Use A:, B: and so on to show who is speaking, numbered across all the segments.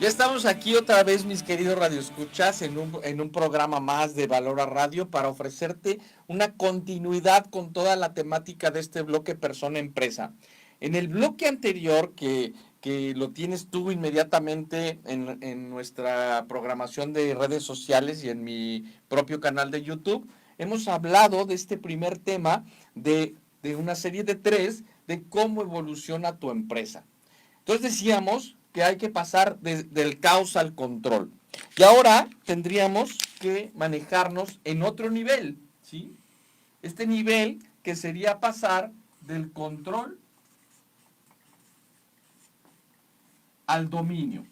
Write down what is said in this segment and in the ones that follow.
A: Ya estamos aquí otra vez, mis queridos radioescuchas, en un programa más de Valora Radio para ofrecerte una continuidad con toda la temática de este bloque persona-empresa. En el bloque anterior, que lo tienes tú inmediatamente en nuestra programación de redes sociales y en mi propio canal de YouTube, hemos hablado de este primer tema de una serie de tres de cómo evoluciona tu empresa. Entonces decíamos que hay que pasar del caos al control. Y ahora tendríamos que manejarnos en otro nivel, ¿sí? Este nivel que sería pasar del control al dominio.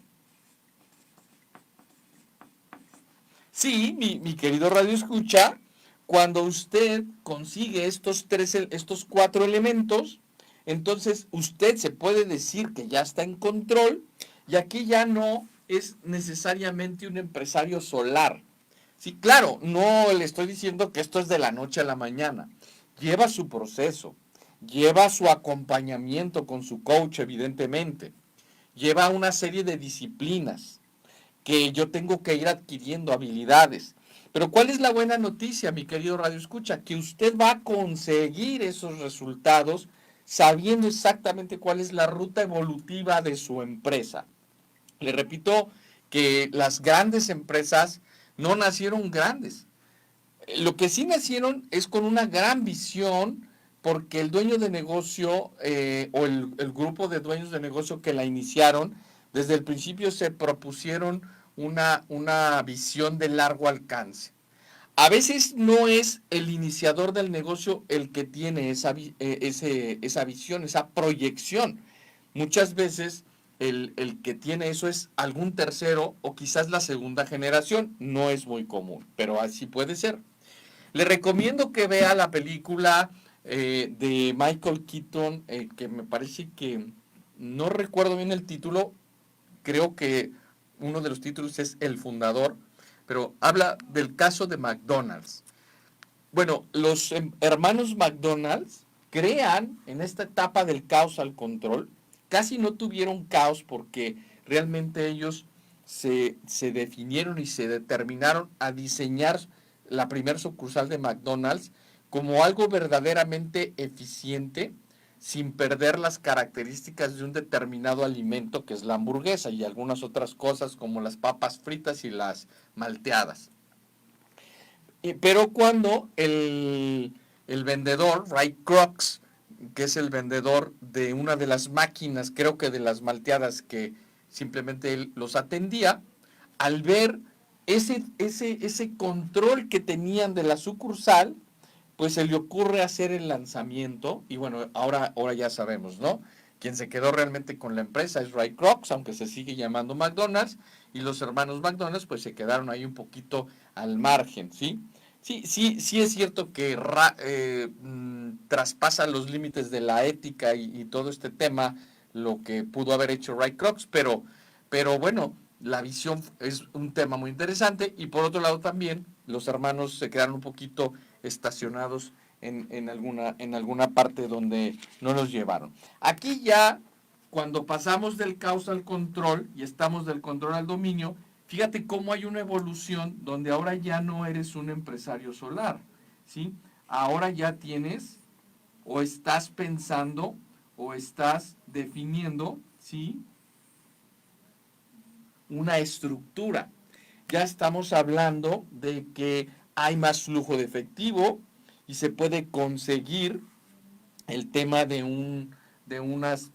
A: Sí, mi querido Radio Escucha, cuando usted consigue estos cuatro elementos, entonces usted se puede decir que ya está en control y aquí ya no es necesariamente un empresario solar. Sí, claro, no le estoy diciendo que esto es de la noche a la mañana. Lleva su proceso, lleva su acompañamiento con su coach, evidentemente. Lleva una serie de disciplinas que yo tengo que ir adquiriendo habilidades. Pero ¿cuál es la buena noticia, mi querido Radio Escucha? Que usted va a conseguir esos resultados sabiendo exactamente cuál es la ruta evolutiva de su empresa. Le repito que las grandes empresas no nacieron grandes. Lo que sí nacieron es con una gran visión porque el dueño de negocio o el grupo de dueños de negocio que la iniciaron, desde el principio se propusieron una visión de largo alcance. A veces no es el iniciador del negocio el que tiene esa visión, esa proyección. Muchas veces el que tiene eso es algún tercero o quizás la segunda generación. No es muy común, pero así puede ser. Le recomiendo que vea la película de Michael Keaton, que me parece que no recuerdo bien el título, creo que uno de los títulos es El Fundador, pero habla del caso de McDonald's. Bueno, los hermanos McDonald's crean en esta etapa del caos al control, casi no tuvieron caos porque realmente ellos se definieron y se determinaron a diseñar la primera sucursal de McDonald's como algo verdaderamente eficiente, sin perder las características de un determinado alimento que es la hamburguesa y algunas otras cosas como las papas fritas y las malteadas. Pero cuando el vendedor, Ray Kroc, que es el vendedor de una de las máquinas, creo que de las malteadas que simplemente él los atendía, al ver ese control que tenían de la sucursal, pues se le ocurre hacer el lanzamiento y bueno, ahora ya sabemos, ¿no? Quien se quedó realmente con la empresa es Ray Kroc, aunque se sigue llamando McDonald's, y los hermanos McDonald's pues se quedaron ahí un poquito al margen, ¿sí? Sí es cierto que traspasa los límites de la ética y todo este tema, lo que pudo haber hecho Ray Kroc, pero bueno, la visión es un tema muy interesante y por otro lado también los hermanos se quedaron un poquito estacionados en alguna parte donde no los llevaron. Aquí ya, cuando pasamos del caos al control y estamos del control al dominio, fíjate cómo hay una evolución donde ahora ya no eres un empresario solar, ¿sí? Ahora ya tienes o estás pensando o estás definiendo, ¿sí? Una estructura. Ya estamos hablando de que hay más flujo de efectivo y se puede conseguir el tema de unas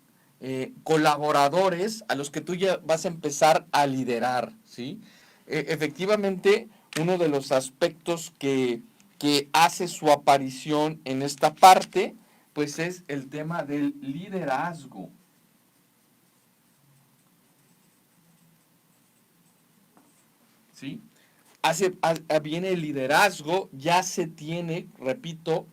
A: colaboradores a los que tú ya vas a empezar a liderar, ¿sí? Efectivamente, uno de los aspectos que hace su aparición en esta parte, pues es el tema del liderazgo, ¿sí? Viene el liderazgo, ya se tiene, repito,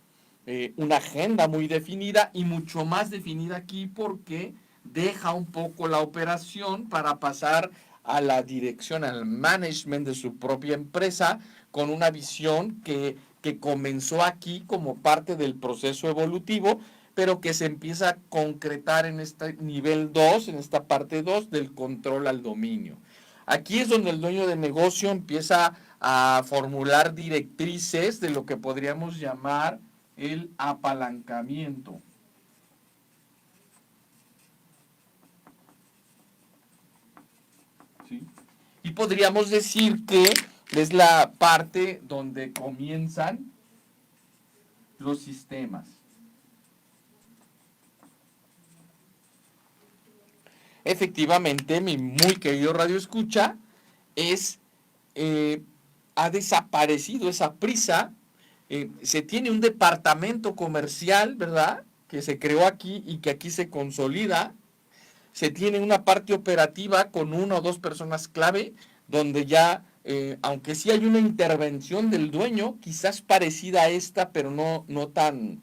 A: una agenda muy definida y mucho más definida aquí porque deja un poco la operación para pasar a la dirección, al management de su propia empresa con una visión que comenzó aquí como parte del proceso evolutivo, pero que se empieza a concretar en este nivel 2, en esta parte 2 del control al dominio. Aquí es donde el dueño de negocio empieza a formular directrices de lo que podríamos llamar el apalancamiento. ¿Sí? Y podríamos decir que es la parte donde comienzan los sistemas. Efectivamente, mi muy querido Radio Escucha, ha desaparecido esa prisa. Se tiene un departamento comercial, ¿verdad? Que se creó aquí y que aquí se consolida. Se tiene una parte operativa con una o dos personas clave, donde ya, aunque sí hay una intervención del dueño, quizás parecida a esta, pero no tan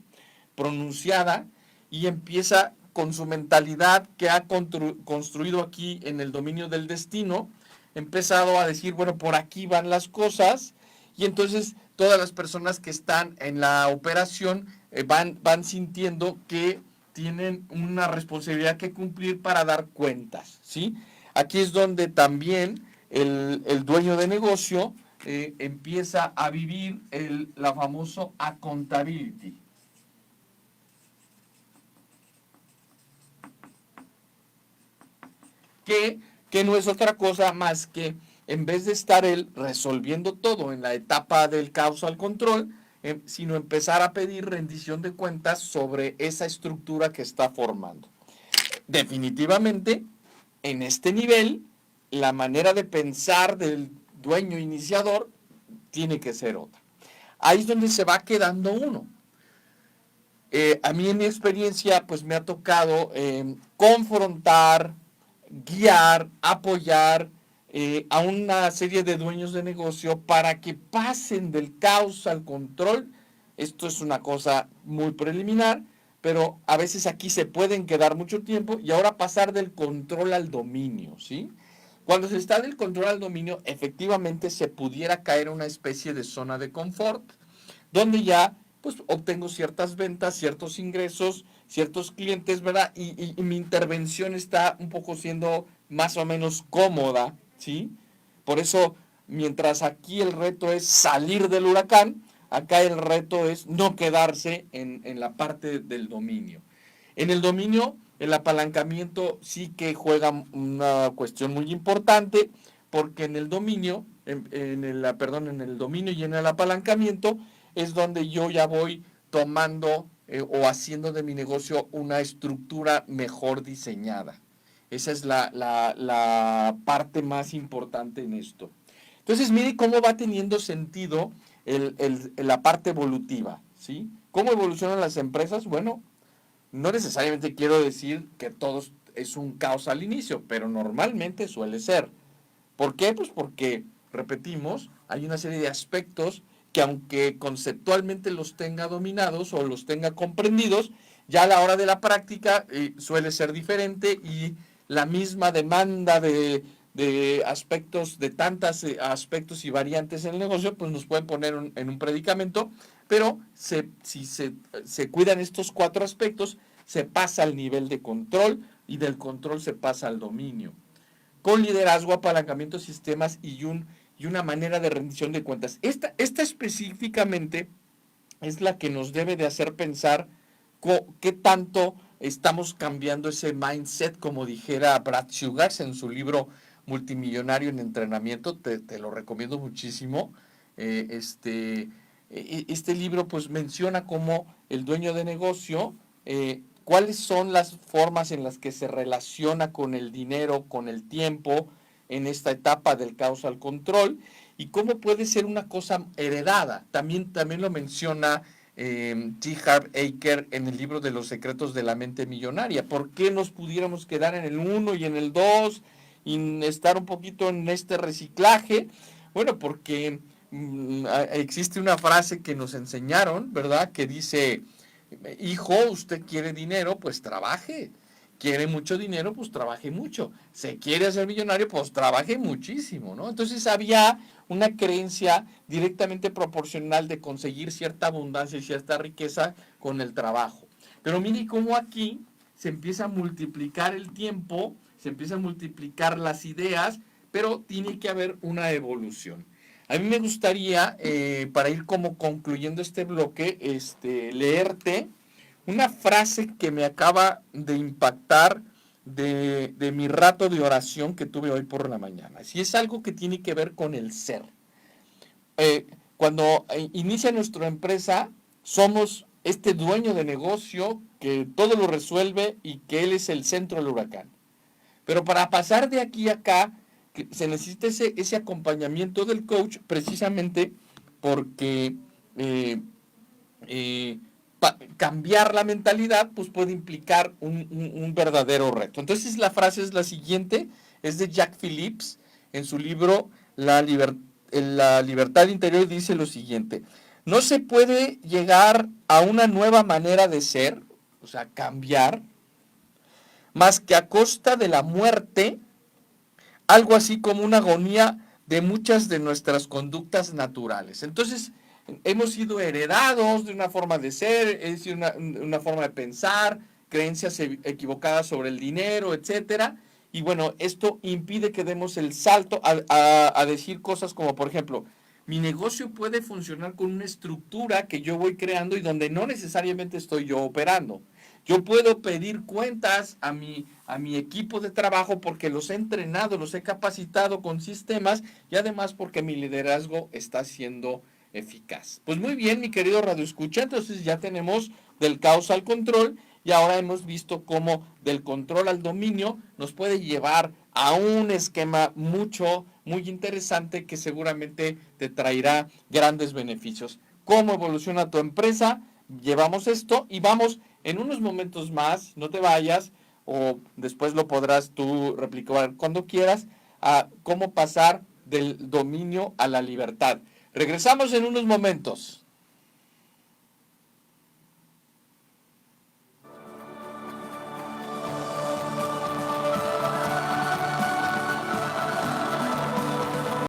A: pronunciada, y empieza con su mentalidad que ha construido aquí en el dominio del destino, empezado a decir, bueno, por aquí van las cosas, y entonces todas las personas que están en la operación van sintiendo que tienen una responsabilidad que cumplir para dar cuentas, ¿sí? Aquí es donde también el dueño de negocio empieza a vivir la famosa accountability. Que no es otra cosa más que, en vez de estar él resolviendo todo en la etapa del causal control, sino empezar a pedir rendición de cuentas sobre esa estructura que está formando. Definitivamente, en este nivel, la manera de pensar del dueño iniciador tiene que ser otra. Ahí es donde se va quedando uno. A mí en mi experiencia, pues me ha tocado confrontar, guiar, apoyar a una serie de dueños de negocio para que pasen del caos al control. Esto es una cosa muy preliminar, pero a veces aquí se pueden quedar mucho tiempo y ahora pasar del control al dominio, ¿sí? Cuando se está del control al dominio, efectivamente se pudiera caer una especie de zona de confort, donde ya pues obtengo ciertas ventas, ciertos ingresos, ciertos clientes, ¿verdad? Y mi intervención está un poco siendo más o menos cómoda, ¿sí? Por eso, mientras aquí el reto es salir del huracán, acá el reto es no quedarse en la parte del dominio. En el dominio, el apalancamiento sí que juega una cuestión muy importante, porque en el dominio, en el dominio y en el apalancamiento, es donde yo ya voy tomando o haciendo de mi negocio una estructura mejor diseñada. Esa es la parte más importante en esto. Entonces, mire cómo va teniendo sentido la parte evolutiva, ¿sí? ¿Cómo evolucionan las empresas? Bueno, no necesariamente quiero decir que todo es un caos al inicio, pero normalmente suele ser. ¿Por qué? Pues porque, repetimos, hay una serie de aspectos que aunque conceptualmente los tenga dominados o los tenga comprendidos, ya a la hora de la práctica suele ser diferente y la misma demanda de aspectos, de tantos aspectos y variantes en el negocio, pues nos pueden poner en un predicamento, pero si se cuidan estos cuatro aspectos, se pasa al nivel de control y del control se pasa al dominio con liderazgo, apalancamiento de sistemas y una manera de rendición de cuentas. Esta específicamente es la que nos debe de hacer pensar qué tanto estamos cambiando ese mindset, como dijera Brad Sugars en su libro Multimillonario en Entrenamiento, te lo recomiendo muchísimo. Este libro pues menciona cómo el dueño de negocio, cuáles son las formas en las que se relaciona con el dinero, con el tiempo, en esta etapa del caos al control, y cómo puede ser una cosa heredada. También lo menciona T. Harv Eker en el libro de los secretos de la mente millonaria. ¿Por qué nos pudiéramos quedar en el 1 y en el 2 y estar un poquito en este reciclaje? Bueno, porque existe una frase que nos enseñaron, ¿verdad? Que dice, hijo, usted quiere dinero, pues trabaje. Quiere mucho dinero, pues trabaje mucho. Se quiere hacer millonario, pues trabaje muchísimo, ¿no? Entonces había una creencia directamente proporcional de conseguir cierta abundancia y cierta riqueza con el trabajo. Pero mire cómo aquí se empieza a multiplicar el tiempo, se empiezan a multiplicar las ideas, pero tiene que haber una evolución. A mí me gustaría, para ir como concluyendo este bloque, leerte una frase que me acaba de impactar de mi rato de oración que tuve hoy por la mañana. Si es algo que tiene que ver con el ser. Cuando inicia nuestra empresa, somos este dueño de negocio que todo lo resuelve y que él es el centro del huracán. Pero para pasar de aquí a acá, se necesita ese acompañamiento del coach precisamente porque cambiar la mentalidad pues puede implicar un verdadero reto. Entonces la frase es la siguiente, es de Jack Phillips en su libro La libertad interior, dice lo siguiente: no se puede llegar a una nueva manera de ser, o sea, cambiar, más que a costa de la muerte, algo así como una agonía de muchas de nuestras conductas naturales. Entonces, hemos sido heredados de una forma de ser, es decir, una forma de pensar, creencias equivocadas sobre el dinero, etcétera. Y bueno, esto impide que demos el salto a decir cosas como, por ejemplo, mi negocio puede funcionar con una estructura que yo voy creando y donde no necesariamente estoy yo operando. Yo puedo pedir cuentas a mi equipo de trabajo porque los he entrenado, los he capacitado con sistemas y además porque mi liderazgo está siendo eficaz. Pues muy bien, mi querido Radio Escucha, entonces ya tenemos del caos al control y ahora hemos visto cómo del control al dominio nos puede llevar a un esquema muy interesante que seguramente te traerá grandes beneficios. ¿Cómo evoluciona tu empresa? Llevamos esto y vamos en unos momentos más, no te vayas, o después lo podrás tú replicar cuando quieras, a cómo pasar del dominio a la libertad. Regresamos en unos momentos.